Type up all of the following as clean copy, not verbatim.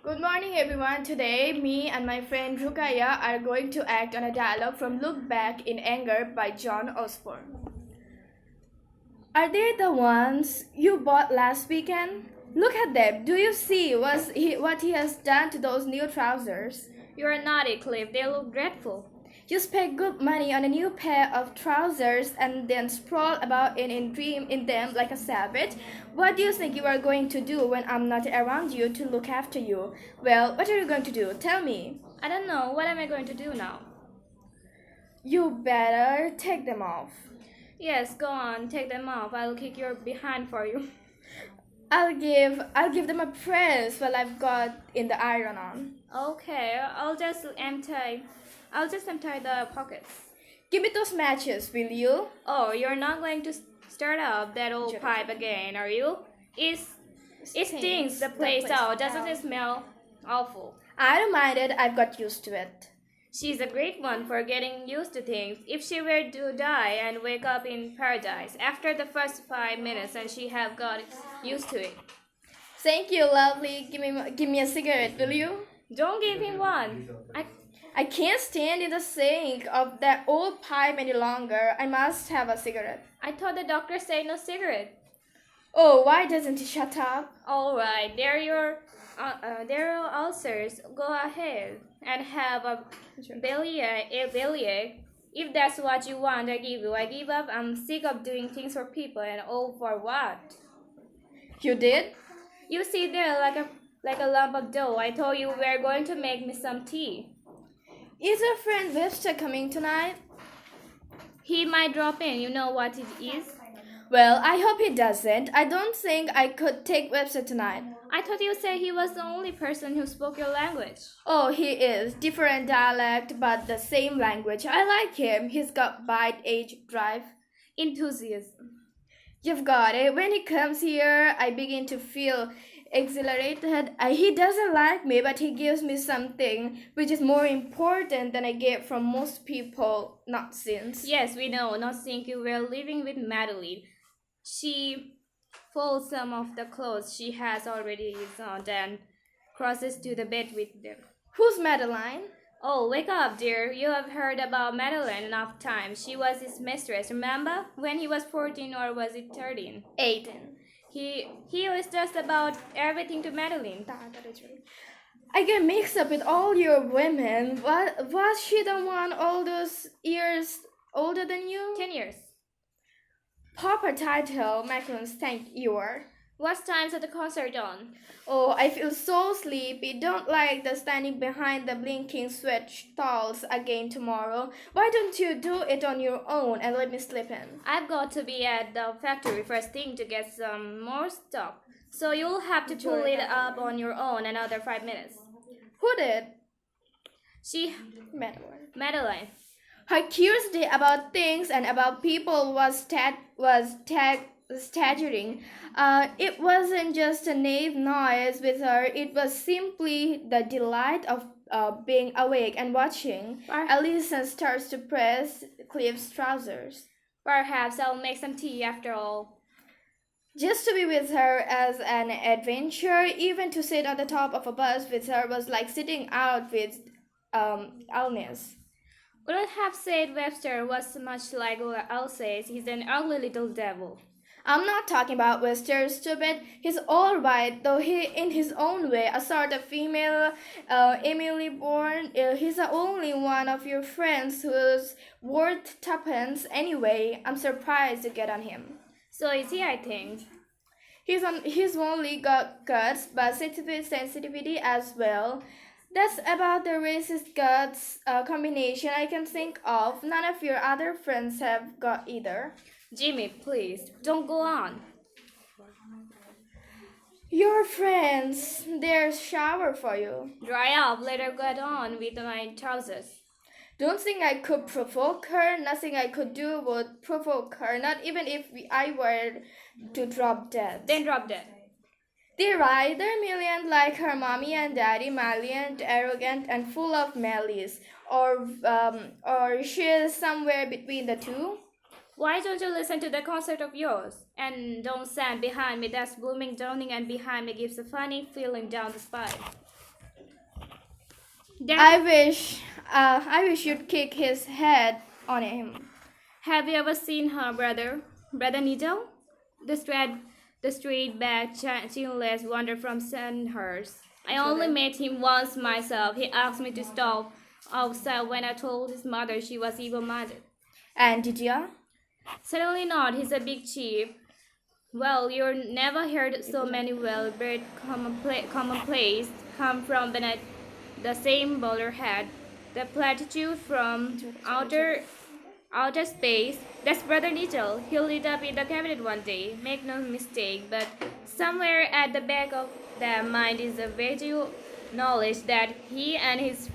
Good morning, everyone. Today, me and my friend Rukaya are going to act on a dialogue from Look Back in Anger by John Osborne. Are they the ones you bought last weekend? Look at them. Do you see what he has done to those new trousers? You're naughty, Cliff. They look dreadful. You spend good money on a new pair of trousers and then sprawl about and dream in them like a savage. What do you think you are going to do when I'm not around you to look after you? Well, what are you going to do? Tell me. I don't know. What am I going to do now? You better take them off. Yes, go on. Take them off. I'll kick your behind for you. I'll give them a press while I've got in the iron on. Okay, I'll just empty the pockets. Give me those matches, will you? Oh, you're not going to start up that old pipe again, are you? It stinks the place out. Doesn't it smell awful? I don't mind it. I've got used to it. She's a great one for getting used to things. If she were to die and wake up in paradise after the first 5 minutes, and she have got used to it. Thank you, lovely. Give me a cigarette, will you? Don't give him one. I can't stand in the sink of that old pipe any longer. I must have a cigarette. I thought the doctor said no cigarette. Oh, why doesn't he shut up? All right, there are your ulcers. Go ahead and have a bellyache. If that's what you want, I give you. I give up. I'm sick of doing things for people, and all for what? You did? You sit there like a lump of dough. I told you we were going to make me some tea. Is your friend Webster coming tonight? He might drop in. You know what it is? Well, I hope he doesn't. I don't think I could take Webster tonight. I thought you said he was the only person who spoke your language. Oh, he is. Different dialect, but the same language. I like him. He's got bite, age, drive. Enthusiasm. You've got it. When he comes here, I begin to feel exhilarated. He doesn't like me, but he gives me something which is more important than I get from most people. Not since. Yes, we know. Not think you were living with Madeline. She folds some of the clothes she has already used on and crosses to the bed with them. Who's Madeline? Oh, wake up, dear. You have heard about Madeline enough times. She was his mistress, remember? When he was 14 or was it 13? 18. He was just about everything to Madeline. I get mixed up with all your women. Was she the one all those years older than you? 10 years. Proper title, Macklins, thank you. What time's at the concert on? Oh, I feel so sleepy. Don't like the standing behind the blinking switch stalls again tomorrow. Why don't you do it on your own and let me slip in? I've got to be at the factory first thing to get some more stuff. So you'll have to pull it up on your own another 5 minutes. Who did? Madeline. Her curiosity about things and about people was staggering. It wasn't just a naive noise with her. It was simply the delight of being awake and watching. Alison starts to press Cliff's trousers. Perhaps I'll make some tea after all. Just to be with her as an adventure, even to sit on the top of a bus with her was like sitting out with Alnice. Wouldn't have said Webster was much like Alsace. He's an ugly little devil. I'm not talking about Webster, stupid. He's all right, though he, in his own way, a sort of female Emily Bourne. He's the only one of your friends who's worth tuppence anyway. I'm surprised to get on him. So is he, I think. He's only got guts, but sensitivity as well. That's about the racist guts combination I can think of. None of your other friends have got either. Jimmy, please, don't go on. Your friends, there's shower for you. Dry up, let her get on with my trousers. Don't think I could provoke her. Nothing I could do would provoke her, not even if I were to drop dead. Then drop dead. They're either million like her mommy and daddy, malignant, arrogant, and full of malice, or she's somewhere between the two. Why don't you listen to the concert of yours? And don't stand behind me. That's booming, droning, and behind me gives a funny feeling down the spine. I wish you'd kick his head on him. Have you ever seen her brother, Brother Nigel? The straight back, chinless wonder from Sandhurst. I only met him once myself. He asked me to stop outside when I told his mother she was evil-minded. And did you? Certainly not. He's a big chief. Well, you never heard so many well-bred commonplace come from Bennett. The same bowler hat, the platitude from outer space. That's Brother Nigel. He'll lead up in the cabinet one day. Make no mistake. But somewhere at the back of their mind is a vague knowledge that he and his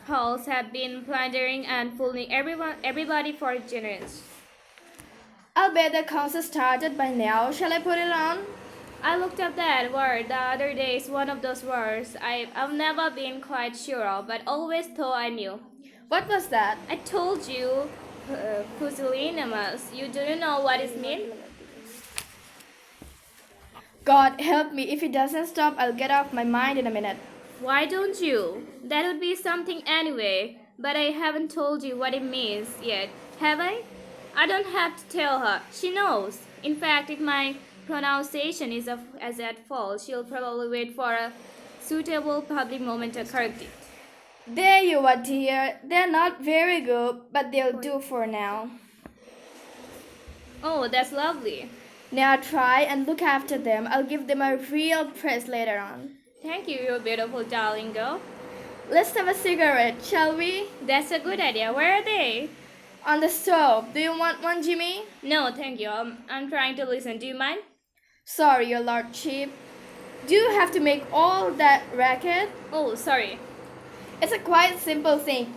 pals have been plundering and fooling everybody for generations. I'll bet the concert started by now. Shall I put it on? I looked up that word the other day. It's one of those words I've never been quite sure of, but always thought I knew. What was that? I told you, pusillanimous. You don't know what it means? God help me. If he doesn't stop, I'll get off my mind in a minute. Why don't you? That would be something anyway. But I haven't told you what it means yet, have I? I don't have to tell her. She knows. In fact, if my pronunciation is at fault, she'll probably wait for a suitable public moment to correct it. There you are, dear. They're not very good, but they'll do for now. Oh, that's lovely. Now try and look after them. I'll give them a real praise later on. Thank you, you beautiful darling girl. Let's have a cigarette, shall we? That's a good idea. Where are they? On the stove. Do you want one, Jimmy? No, thank you. I'm trying to listen. Do you mind? Sorry, your lordship. Do you have to make all that racket? Oh, sorry. It's a quite simple thing,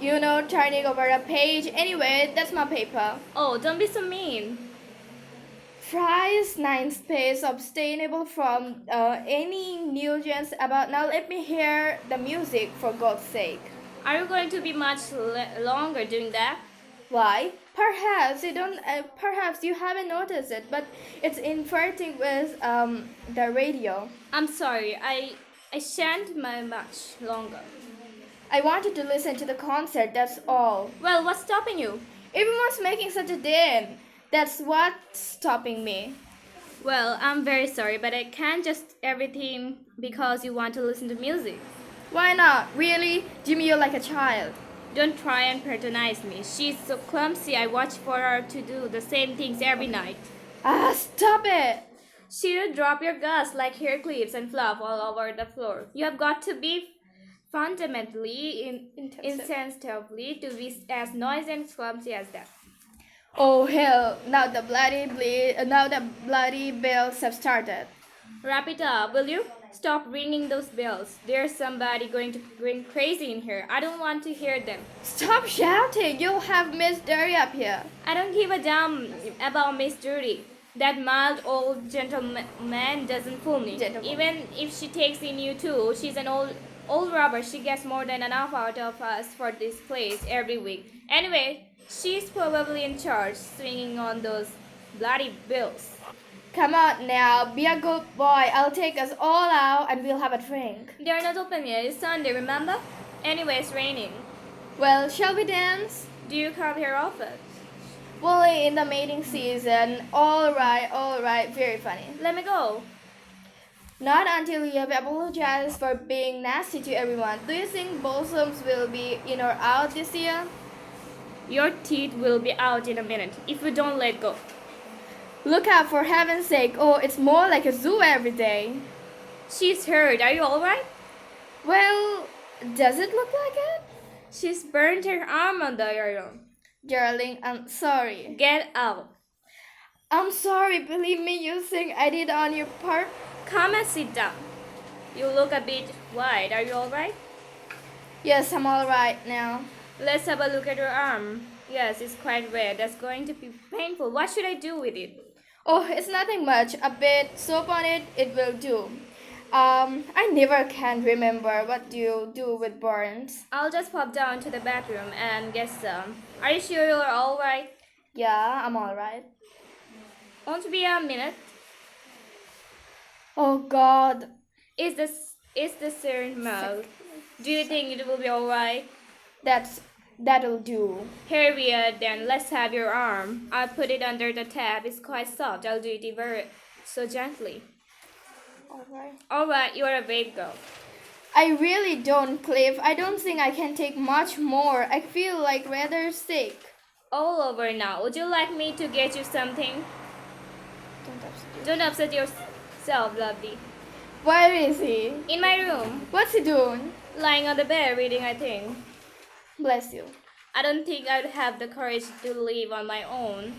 turning over a page. Anyway, that's my paper. Oh, don't be so mean. Fry's 9 space obtainable from any nuisance about. Now let me hear the music, for God's sake. Are you going to be much longer doing that? Why? Perhaps you don't. Perhaps you haven't noticed it, but it's inverting with the radio. I'm sorry. I shan't much longer. I wanted to listen to the concert. That's all. Well, what's stopping you? Everyone's making such a din. That's what's stopping me. Well, I'm very sorry, but I can't just everything because you want to listen to music. Why not? Really, Jimmy, you're like a child. Don't try and patronize me. She's so clumsy. I watch for her to do the same things every night. Ah, stop it! She'll drop your guts like hair clips and fluff all over the floor. You have got to be fundamentally insensitively to be as noisy and clumsy as that. Oh hell! Now the bloody bells have started. Wrap it up, will you? Stop ringing those bells. There's somebody going to going crazy in here. I don't want to hear them. Stop shouting! You'll have Miss Derry up here. I don't give a damn about Miss Judy. That mild old gentleman doesn't fool me. Even if she takes in you too, she's an old robber. She gets more than enough out of us for this place every week. Anyway, she's probably in charge, swinging on those bloody bills. Come on now, be a good boy. I'll take us all out and we'll have a drink. They're not open yet. It's Sunday, remember? Anyway, it's raining. Well, shall we dance? Do you come here often? Only in the mating season. All right. Very funny. Let me go. Not until you have apologized for being nasty to everyone. Do you think Blossoms will be in or out this year? Your teeth will be out in a minute if you don't let go. Look out, for heaven's sake. Oh, it's more like a zoo every day. She's hurt. Are you alright? Well, does it look like it? She's burned her arm on the iron. Darling, I'm sorry. Get out. I'm sorry. Believe me, you think I did on your part? Come and sit down. You look a bit white. Are you alright? Yes, I'm alright now. Let's have a look at your arm. Yes, it's quite red. That's going to be painful. What should I do with it? Oh, it's nothing much. A bit soap on it, it will do. I never can remember what you do with burns. I'll just pop down to the bathroom and get some. Are you sure you're alright? Yeah, I'm alright. Won't be a minute. Oh God. Is the syringe mouth? Do you think it will be alright? That'll do. Here we are then, let's have your arm. I'll put it under the tap, it's quite soft. I'll do it very so gently. Alright. Alright, you are a brave girl. I really don't, Cliff. I don't think I can take much more. I feel like rather sick. All over now. Would you like me to get you something? Don't upset yourself, lovely. Where is he? In my room, What's he doing? lying on the bed reading, I think. Bless you. I don't think I'd have the courage to leave on my own.